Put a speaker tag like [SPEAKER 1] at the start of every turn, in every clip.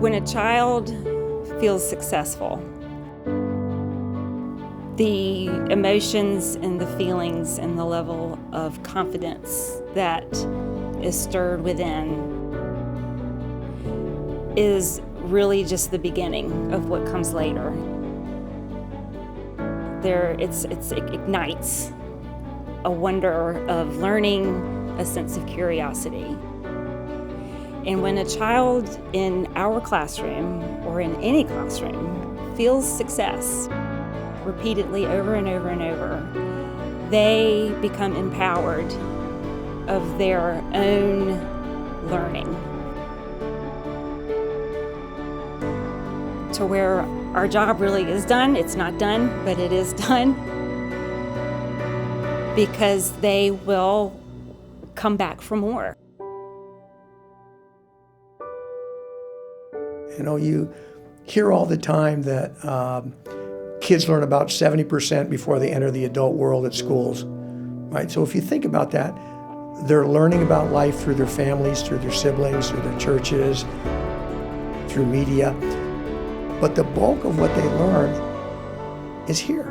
[SPEAKER 1] When a child feels successful, the emotions and the feelings and the level of confidence that is stirred within is really just the beginning of what comes later. It ignites a wonder of learning, a sense of curiosity. And when a child in our classroom or in any classroom feels success repeatedly over and over and over, they become empowered of their own learning to where our job really is done. It's not done, but it is done, because they will come back for more.
[SPEAKER 2] You know, you hear all the time that kids learn about 70% before they enter the adult world at schools, right? So if you think about that, they're learning about life through their families, through their siblings, through their churches, through media. But the bulk of what they learn is here.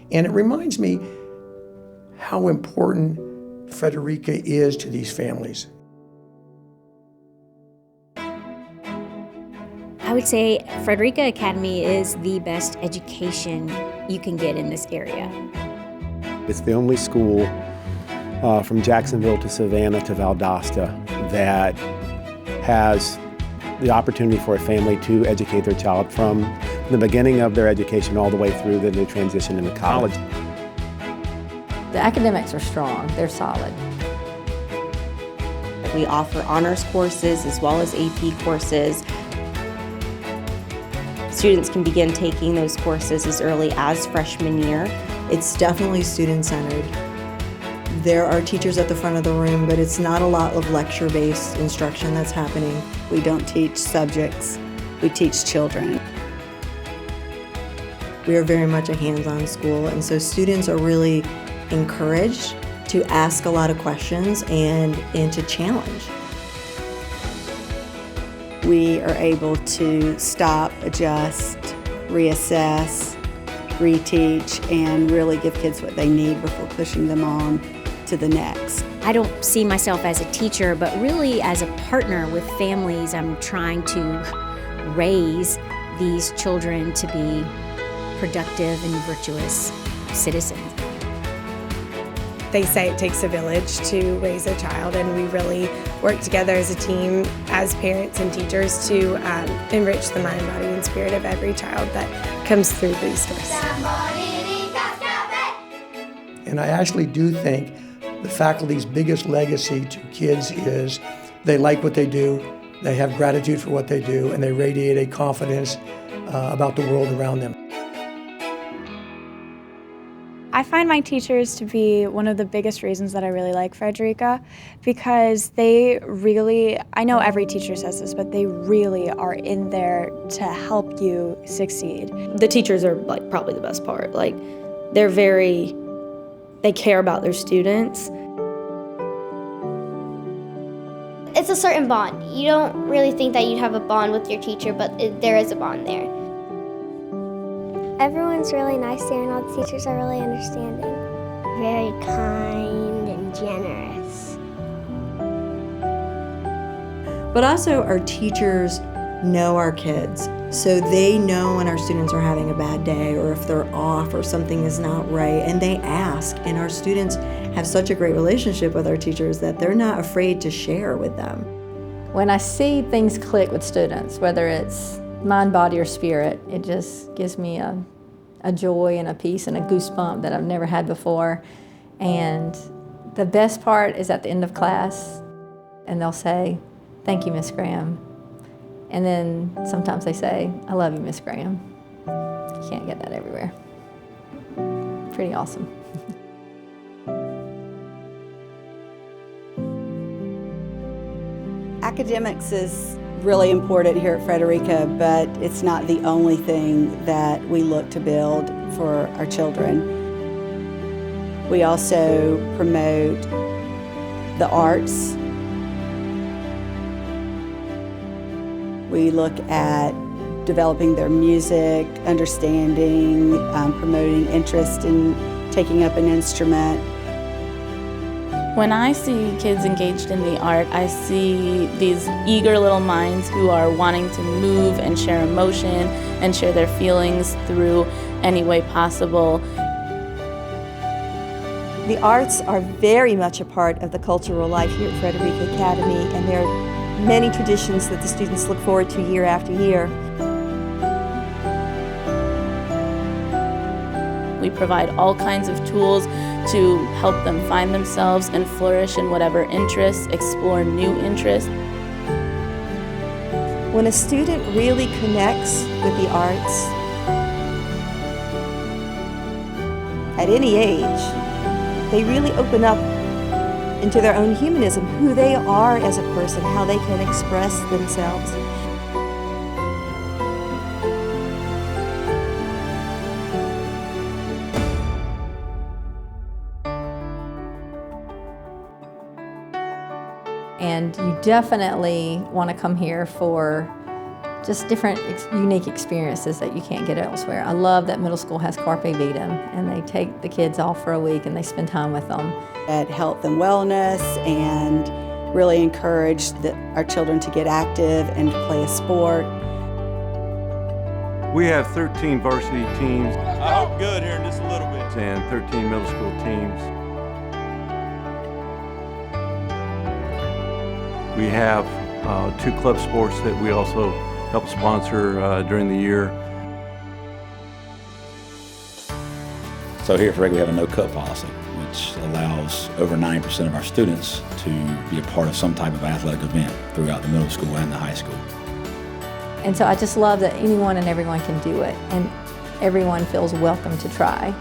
[SPEAKER 2] And it reminds me how important Frederica is to these families.
[SPEAKER 3] I would say Frederica Academy is the best education you can get in this area.
[SPEAKER 4] It's the only school from Jacksonville to Savannah to Valdosta that has the opportunity for a family to educate their child from the beginning of their education all the way through the new transition into college.
[SPEAKER 5] The academics are strong, they're solid.
[SPEAKER 6] We offer honors courses as well as AP courses. Students can begin taking those courses as early as freshman year.
[SPEAKER 7] It's definitely student-centered. There are teachers at the front of the room, but it's not a lot of lecture-based instruction that's happening.
[SPEAKER 8] We don't teach subjects, we teach children.
[SPEAKER 7] We are very much a hands-on school, and so students are really encouraged to ask a lot of questions and to challenge.
[SPEAKER 8] We are able to stop, adjust, reassess, reteach, and really give kids what they need before pushing them on to the next.
[SPEAKER 3] I don't see myself as a teacher, but really as a partner with families. I'm trying to raise these children to be productive and virtuous citizens.
[SPEAKER 9] They say it takes a village to raise a child, and we really work together as a team, as parents and teachers, to enrich the mind, body, and spirit of every child that comes through these doors.
[SPEAKER 2] And I actually do think the faculty's biggest legacy to kids is they like what they do, they have gratitude for what they do, and they radiate a confidence about the world around them.
[SPEAKER 10] I find my teachers to be one of the biggest reasons that I really like Frederica, because they really, I know every teacher says this, but they really are in there to help you succeed.
[SPEAKER 6] The teachers are probably the best part. They care about their students.
[SPEAKER 11] It's a certain bond. You don't really think that you'd have a bond with your teacher, but there is a bond there.
[SPEAKER 12] Everyone's really nice there, and all the teachers are really understanding.
[SPEAKER 13] Very kind and generous.
[SPEAKER 7] But also our teachers know our kids, so they know when our students are having a bad day or if they're off or something is not right, and they ask. And our students have such a great relationship with our teachers that they're not afraid to share with them.
[SPEAKER 5] When I see things click with students, whether it's mind, body, or spirit, it just gives me a joy and a peace and a goosebump that I've never had before. And the best part is at the end of class, and they'll say, "Thank you, Miss Graham." And then sometimes they say, "I love you, Miss Graham." You can't get that everywhere. Pretty awesome.
[SPEAKER 8] Academics is really important here at Frederica, but it's not the only thing that we look to build for our children. We also promote the arts, We look at developing their music, understanding, promoting interest in taking up an instrument.
[SPEAKER 14] When I see kids engaged in the art, I see these eager little minds who are wanting to move and share emotion and share their feelings through any way possible.
[SPEAKER 15] The arts are very much a part of the cultural life here at Frederica Academy, and there are many traditions that the students look forward to year after year.
[SPEAKER 14] We provide all kinds of tools to help them find themselves and flourish in whatever interests, explore new interests.
[SPEAKER 15] When a student really connects with the arts, at any age, they really open up into their own humanism, who they are as a person, how they can express themselves.
[SPEAKER 5] And you definitely want to come here for just different unique experiences that you can't get elsewhere. I love that middle school has Carpe Diem, and they take the kids off for a week and they spend time with them.
[SPEAKER 8] At health and wellness, and really encourage our children to get active and to play a sport.
[SPEAKER 16] We have 13 varsity teams.
[SPEAKER 17] I hope good here in just a little bit.
[SPEAKER 16] And 13 middle school teams. We have 2 club sports that we also help sponsor during the year.
[SPEAKER 18] So here at Frederica we have a no-cut policy, which allows over 90% of our students to be a part of some type of athletic event throughout the middle school and the high school.
[SPEAKER 5] And so I just love that anyone and everyone can do it, and everyone feels welcome to try.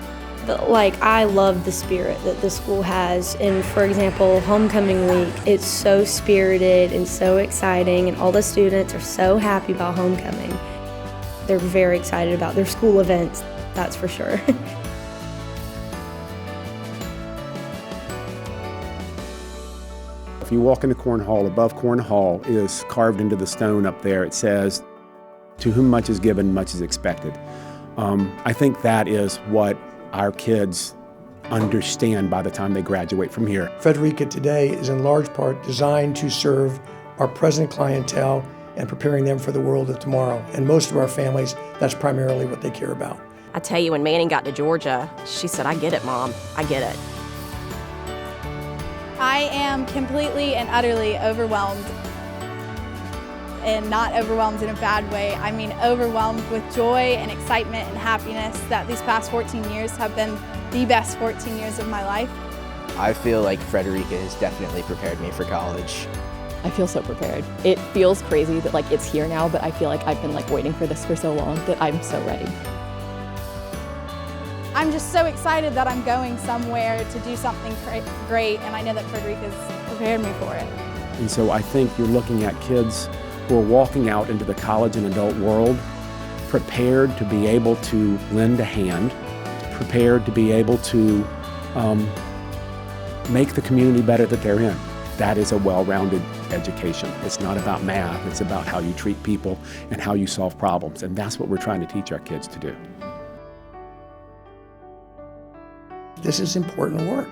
[SPEAKER 19] Like, I love the spirit that the school has, and for example, homecoming week, it's so spirited and so exciting, and all the students are so happy about homecoming. They're very excited about their school events, that's for sure.
[SPEAKER 4] If you walk into Corn Hall, above Corn Hall is carved into the stone up there. It says, "To whom much is given, much is expected." I think that is what our kids understand by the time they graduate from here.
[SPEAKER 2] Frederica today is in large part designed to serve our present clientele and preparing them for the world of tomorrow. And most of our families, that's primarily what they care about.
[SPEAKER 20] I tell you, when Manning got to Georgia, she said, "I get it, Mom, I get it."
[SPEAKER 10] I am completely and utterly overwhelmed, and not overwhelmed in a bad way. I mean overwhelmed with joy and excitement and happiness that these past 14 years have been the best 14 years of my life.
[SPEAKER 21] I feel like Frederica has definitely prepared me for college.
[SPEAKER 22] I feel so prepared. It feels crazy that it's here now, but I feel like I've been waiting for this for so long that I'm so ready.
[SPEAKER 10] I'm just so excited that I'm going somewhere to do something great, and I know that Frederica's prepared me for it.
[SPEAKER 4] And so I think you're looking at kids who are walking out into the college and adult world prepared to be able to lend a hand, prepared to be able to make the community better that they're in. That is a well-rounded education. It's not about math, it's about how you treat people and how you solve problems, and that's what we're trying to teach our kids to do.
[SPEAKER 2] This is important work.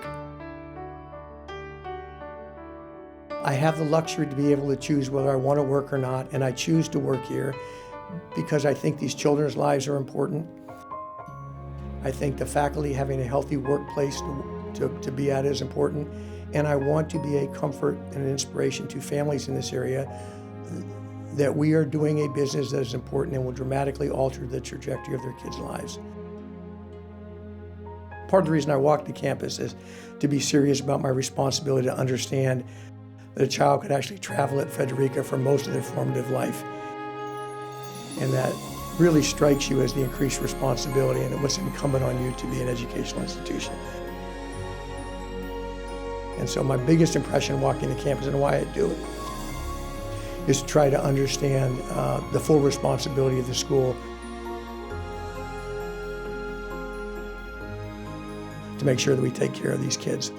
[SPEAKER 2] I have the luxury to be able to choose whether I want to work or not, and I choose to work here because I think these children's lives are important. I think the faculty having a healthy workplace to be at is important, and I want to be a comfort and an inspiration to families in this area that we are doing a business that is important and will dramatically alter the trajectory of their kids' lives. Part of the reason I walked the campus is to be serious about my responsibility to understand that a child could actually travel at Frederica for most of their formative life. And that really strikes you as the increased responsibility and what's incumbent on you to be an educational institution. And so my biggest impression walking the campus and why I do it is to try to understand the full responsibility of the school to make sure that we take care of these kids.